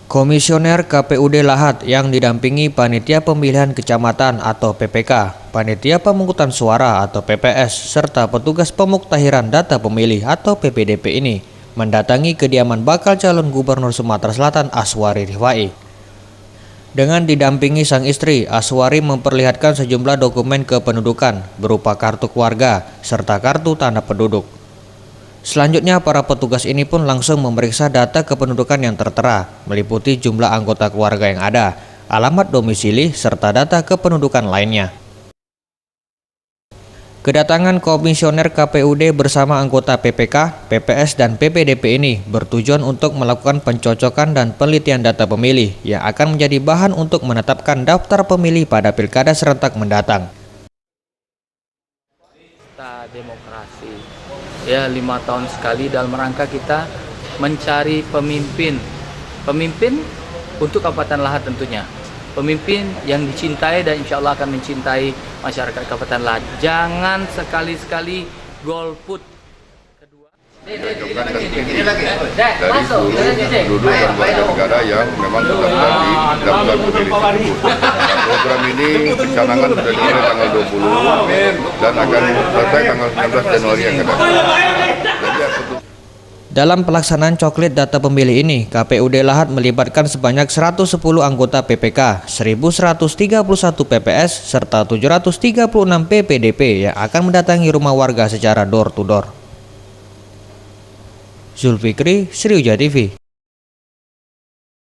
Komisioner KPUD Lahat yang didampingi Panitia Pemilihan Kecamatan atau PPK, Panitia Pemungutan Suara atau PPS, serta petugas pemuktahiran data pemilih atau PPDP ini mendatangi kediaman bakal calon Gubernur Sumatera Selatan Aswari Rifai. Dengan didampingi sang istri, Aswari memperlihatkan sejumlah dokumen kependudukan berupa kartu keluarga serta kartu tanda penduduk. Selanjutnya, para petugas ini pun langsung memeriksa data kependudukan yang tertera, meliputi jumlah anggota keluarga yang ada, alamat domisili, serta data kependudukan lainnya. Kedatangan Komisioner KPUD bersama anggota PPK, PPS, dan PPDP ini bertujuan untuk melakukan pencocokan dan penelitian data pemilih yang akan menjadi bahan untuk menetapkan daftar pemilih pada pilkada serentak mendatang. Kita demokrasi, ya 5 tahun sekali dalam rangka kita mencari pemimpin untuk Kabupaten Lahat tentunya. Pemimpin yang dicintai dan insya Allah akan mencintai masyarakat Kabupaten Lahat. Jangan sekali-sekali golput. Kedua, dari penduduk dan warga negara yang memang terdaftar di daftar pemilih tersebut. Program ini pencanangan sudah dimulai tanggal 20 dan akan selesai tanggal 19 Januari yang akan datang. Dalam pelaksanaan coklit data pemilih ini, KPUD Lahat melibatkan sebanyak 110 anggota PPK, 1.131 PPS, serta 736 PPDP yang akan mendatangi rumah warga secara door to door. Zulfikri, Sriwijaya TV.